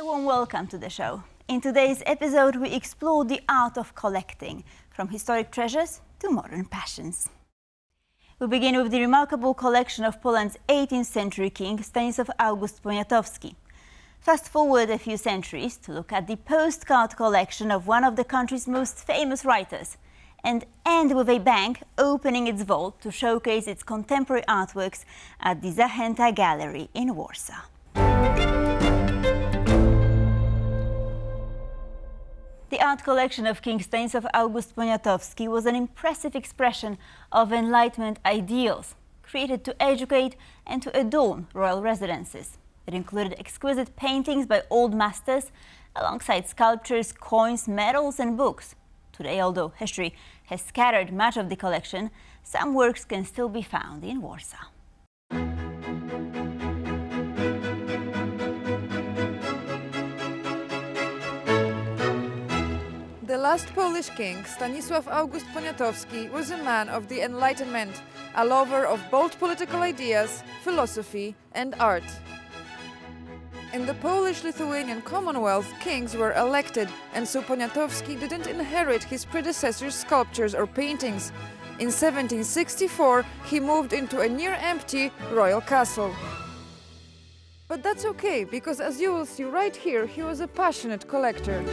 A warm welcome to the show. In today's episode, we explore the art of collecting, from historic treasures to modern passions. We begin with the remarkable collection of Poland's 18th century king, Stanisław August Poniatowski. Fast forward a few centuries to look at the postcard collection of one of the country's most famous writers, and end with a bank opening its vault to showcase its contemporary artworks at the Zachęta gallery in Warsaw. The art collection of King Stanisław August Poniatowski was an impressive expression of Enlightenment ideals, created to educate and to adorn royal residences. It included exquisite paintings by old masters, alongside sculptures, coins, medals and books. Today, although history has scattered much of the collection, some works can still be found in Warsaw. The last Polish king, Stanisław August Poniatowski, was a man of the Enlightenment, a lover of bold political ideas, philosophy and art. In the Polish-Lithuanian Commonwealth, kings were elected, and so Poniatowski didn't inherit his predecessors' sculptures or paintings. In 1764, he moved into a near-empty royal castle. But that's okay, because as you will see right here, he was a passionate collector.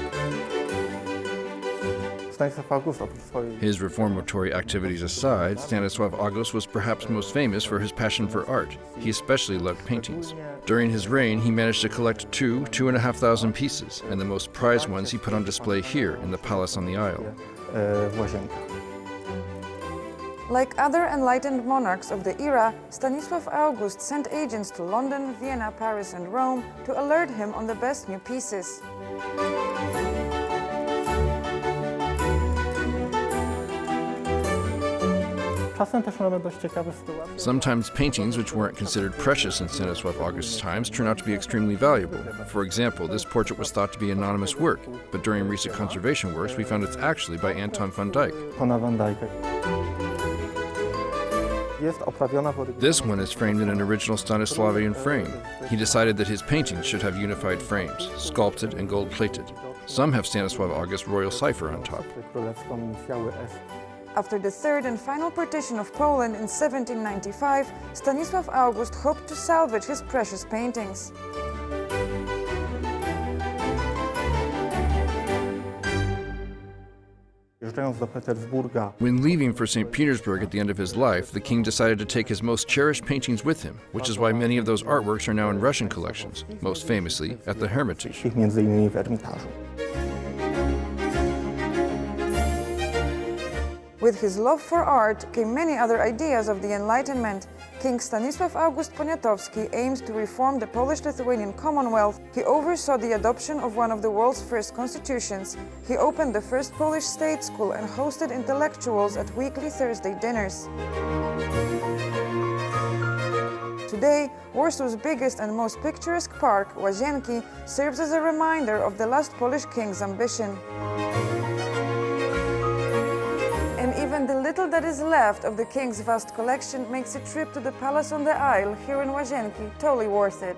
His reformatory activities aside, Stanisław August was perhaps most famous for his passion for art. He especially loved paintings. During his reign, he managed to collect 2,500 pieces, and the most prized ones he put on display here in the palace on the Isle. Like other enlightened monarchs of the era, Stanisław August sent agents to London, Vienna, Paris and Rome to alert him on the best new pieces. Sometimes paintings which weren't considered precious in Stanisław August's times turn out to be extremely valuable. For example, this portrait was thought to be anonymous work, but during recent conservation works we found it's actually by Anton van Dyck. This one is framed in an original Stanislavian frame. He decided that his paintings should have unified frames, sculpted and gold-plated. Some have Stanisław August's royal cipher on top. After the third and final partition of Poland in 1795, Stanisław August hoped to salvage his precious paintings. When leaving for St. Petersburg at the end of his life, the king decided to take his most cherished paintings with him, which is why many of those artworks are now in Russian collections, most famously at the Hermitage. With his love for art came many other ideas of the Enlightenment. King Stanisław August Poniatowski aimed to reform the Polish-Lithuanian Commonwealth. He oversaw the adoption of one of the world's first constitutions. He opened the first Polish state school and hosted intellectuals at weekly Thursday dinners. Today, Warsaw's biggest and most picturesque park, Łazienki, serves as a reminder of the last Polish king's ambition. And even the little that is left of the king's vast collection makes a trip to the palace on the Isle here in Łazienki totally worth it.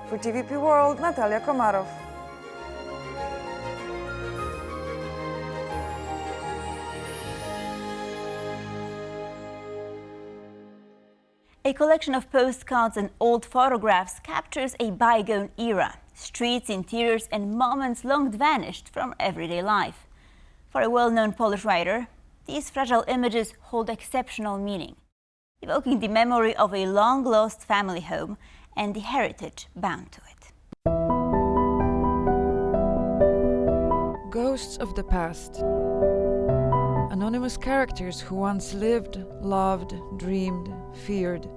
For TVP World, Natalia Komarow. A collection of postcards and old photographs captures a bygone era, streets, interiors and moments long vanished from everyday life. For a well-known Polish writer, these fragile images hold exceptional meaning, evoking the memory of a long-lost family home and the heritage bound to it. Ghosts of the past. Anonymous characters who once lived, loved, dreamed, feared.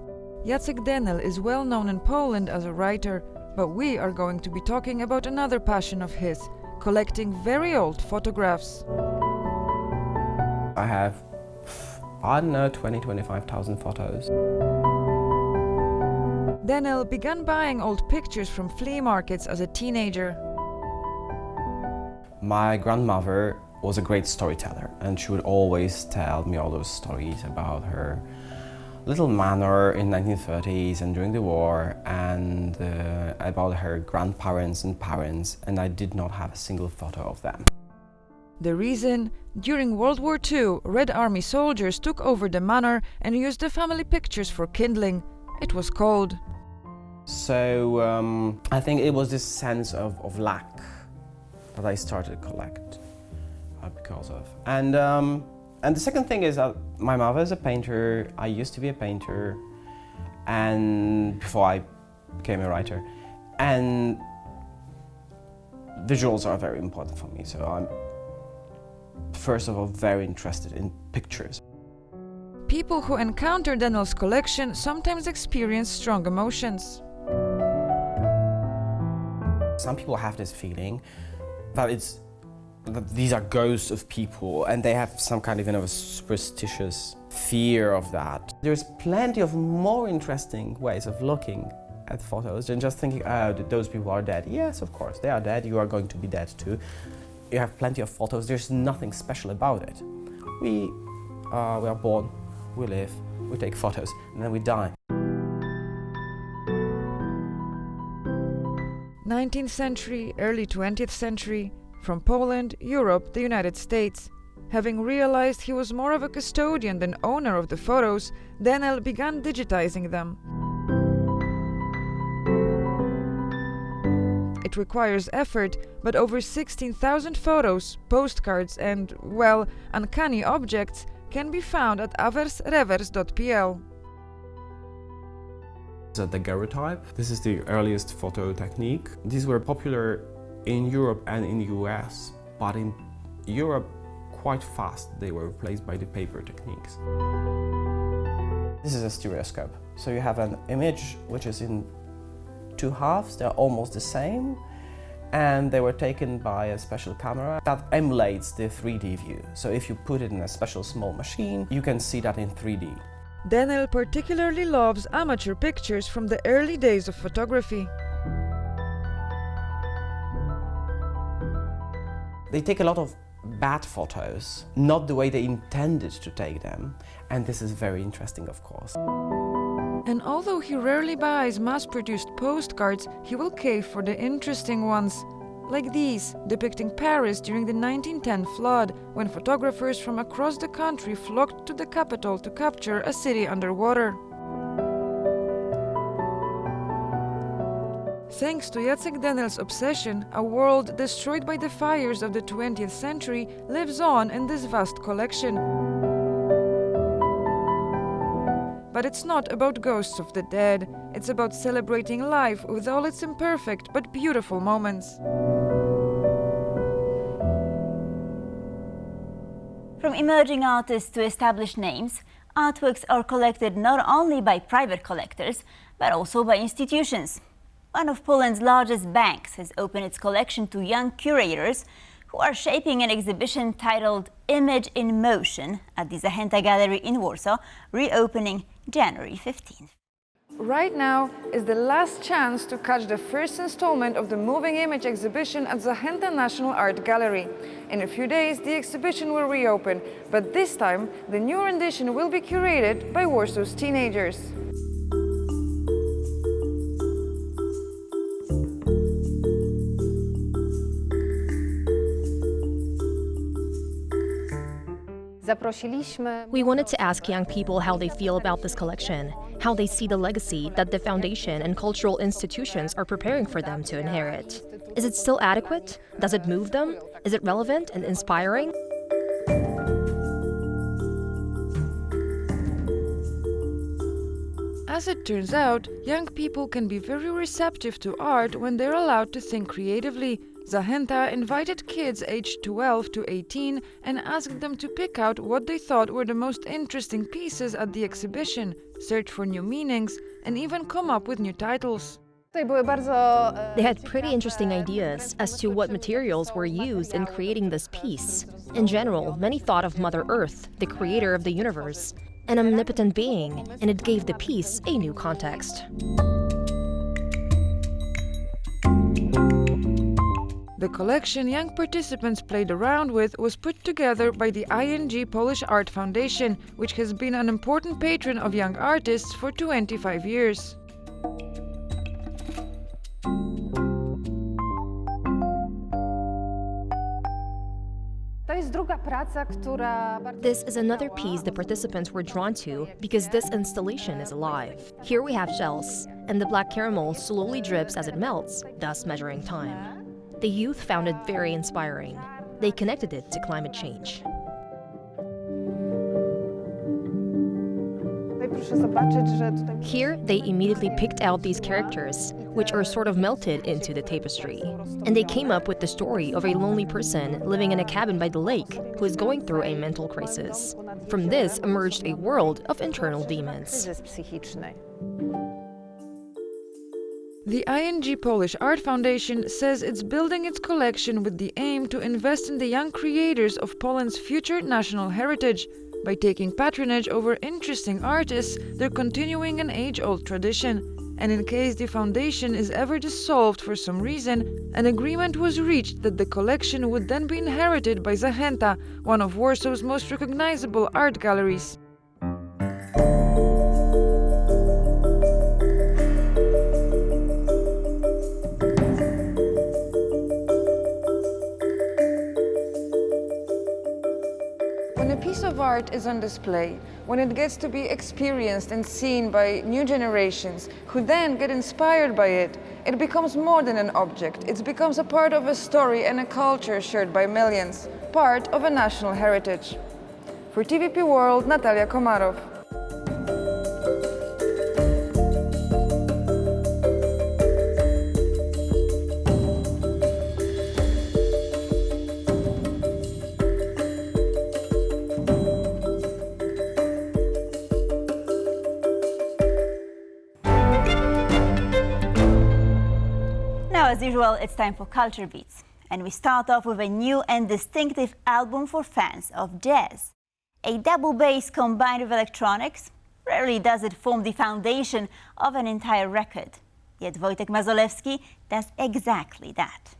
Jacek Dehnel is well known in Poland as a writer, but we are going to be talking about another passion of his, collecting very old photographs. I have, 25,000 photos. Dehnel began buying old pictures from flea markets as a teenager. My grandmother was a great storyteller, and she would always tell me all those stories about her little manor in 1930s and during the war, and about her grandparents and parents, and I did not have a single photo of them. The reason? During World War II, Red Army soldiers took over the manor and used the family pictures for kindling. It was cold. So I think it was this sense of lack that I started to collect because of. And the second thing is that my mother is a painter. I used to be a painter, and before I became a writer. And visuals are very important for me, so I'm first of all very interested in pictures. People who encounter Dehnel's collection sometimes experience strong emotions. Some people have this feeling that these are ghosts of people, and they have some kind of, a superstitious fear of that. There's plenty of more interesting ways of looking at photos than just thinking, oh, those people are dead. Yes, of course, they are dead. You are going to be dead too. You have plenty of photos. There's nothing special about it. We are born, we live, we take photos, and then we die. 19th century, early 20th century, from Poland, Europe, the United States. Having realized he was more of a custodian than owner of the photos, Dehnel began digitizing them. It requires effort, but over 16,000 photos, postcards and, well, uncanny objects can be found at aversrevers.pl. The daguerreotype. This is the earliest photo technique. These were popular in Europe and in the US, but in Europe quite fast they were replaced by the paper techniques. This is a stereoscope. So you have an image which is in two halves, they're almost the same, and they were taken by a special camera that emulates the 3D view. So if you put it in a special small machine, you can see that in 3D. Dehnel particularly loves amateur pictures from the early days of photography. They take a lot of bad photos, not the way they intended to take them, and this is very interesting, of course. And although he rarely buys mass-produced postcards, he will cave for the interesting ones. Like these, depicting Paris during the 1910 flood, when photographers from across the country flocked to the capital to capture a city underwater. Thanks to Jacek Dehnel's obsession, a world destroyed by the fires of the 20th century lives on in this vast collection. But it's not about ghosts of the dead, it's about celebrating life with all its imperfect but beautiful moments. From emerging artists to established names, artworks are collected not only by private collectors, but also by institutions. One of Poland's largest banks has opened its collection to young curators who are shaping an exhibition titled Image in Motion at the Zachęta Gallery in Warsaw, reopening January 15th. Right now is the last chance to catch the first installment of the Moving Image exhibition at Zachęta National Art Gallery. In a few days, the exhibition will reopen, but this time, the new rendition will be curated by Warsaw's teenagers. We wanted to ask young people how they feel about this collection, how they see the legacy that the foundation and cultural institutions are preparing for them to inherit. Is it still adequate? Does it move them? Is it relevant and inspiring? As it turns out, young people can be very receptive to art when they're allowed to think creatively. Zachęta invited kids aged 12 to 18 and asked them to pick out what they thought were the most interesting pieces at the exhibition, search for new meanings, and even come up with new titles. They had pretty interesting ideas as to what materials were used in creating this piece. In general, many thought of Mother Earth, the creator of the universe, an omnipotent being, and it gave the piece a new context. The collection young participants played around with was put together by the ING Polish Art Foundation, which has been an important patron of young artists for 25 years. This is another piece the participants were drawn to because this installation is alive. Here we have shells, and the black caramel slowly drips as it melts, thus measuring time. The youth found it very inspiring. They connected it to climate change. Here, they immediately picked out these characters, which are sort of melted into the tapestry. And they came up with the story of a lonely person living in a cabin by the lake who is going through a mental crisis. From this emerged a world of internal demons. The ING Polish Art Foundation says it's building its collection with the aim to invest in the young creators of Poland's future national heritage. By taking patronage over interesting artists, they're continuing an age-old tradition. And in case the foundation is ever dissolved for some reason, an agreement was reached that the collection would then be inherited by Zachęta, one of Warsaw's most recognizable art galleries. When a piece of art is on display, when it gets to be experienced and seen by new generations who then get inspired by it, it becomes more than an object. It becomes a part of a story and a culture shared by millions, part of a national heritage. For TVP World, Natalia Komarow. As usual, it's time for Culture Beats, and we start off with a new and distinctive album for fans of jazz. A double bass combined with electronics, rarely does it form the foundation of an entire record. Yet Wojtek Mazolewski does exactly that.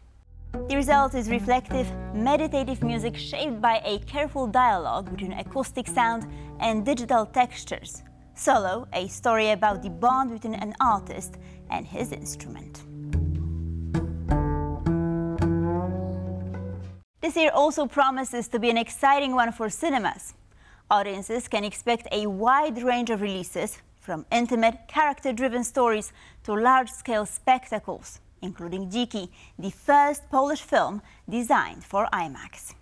The result is reflective, meditative music shaped by a careful dialogue between acoustic sound and digital textures. Solo, a story about the bond between an artist and his instrument. This year also promises to be an exciting one for cinemas. Audiences can expect a wide range of releases, from intimate, character-driven stories to large-scale spectacles, including Dziki, the first Polish film designed for IMAX.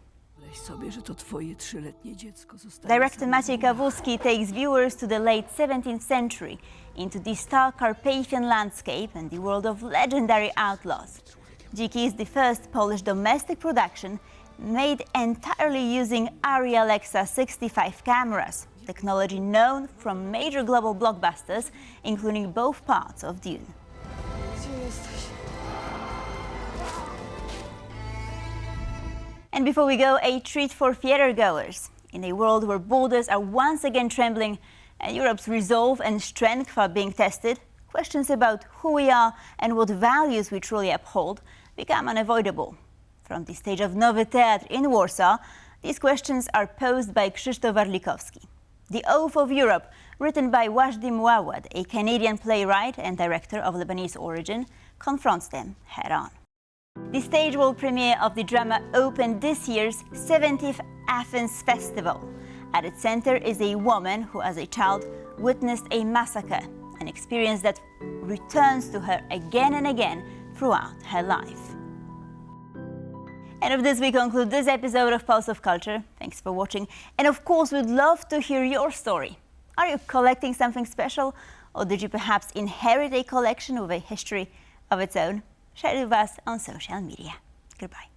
Director Maciej Kawuski takes viewers to the late 17th century, into the stark Carpathian landscape and the world of legendary outlaws. Dziki is the first Polish domestic production made entirely using Arri Alexa 65 cameras, technology known from major global blockbusters, including both parts of Dune. And before we go, a treat for theater goers. In a world where borders are once again trembling and Europe's resolve and strength are being tested, questions about who we are and what values we truly uphold become unavoidable. From the stage of Nowy Teatr in Warsaw, these questions are posed by Krzysztof Warlikowski. The Oath of Europe, written by Wajdi Mouawad, a Canadian playwright and director of Lebanese origin, confronts them head-on. The stage world premiere of the drama opened this year's 70th Athens Festival. At its center is a woman who, as a child, witnessed a massacre, an experience that returns to her again and again throughout her life. And with this, we conclude this episode of Pulse of Culture. Thanks for watching. And of course, we'd love to hear your story. Are you collecting something special? Or did you perhaps inherit a collection with a history of its own? Share it with us on social media. Goodbye.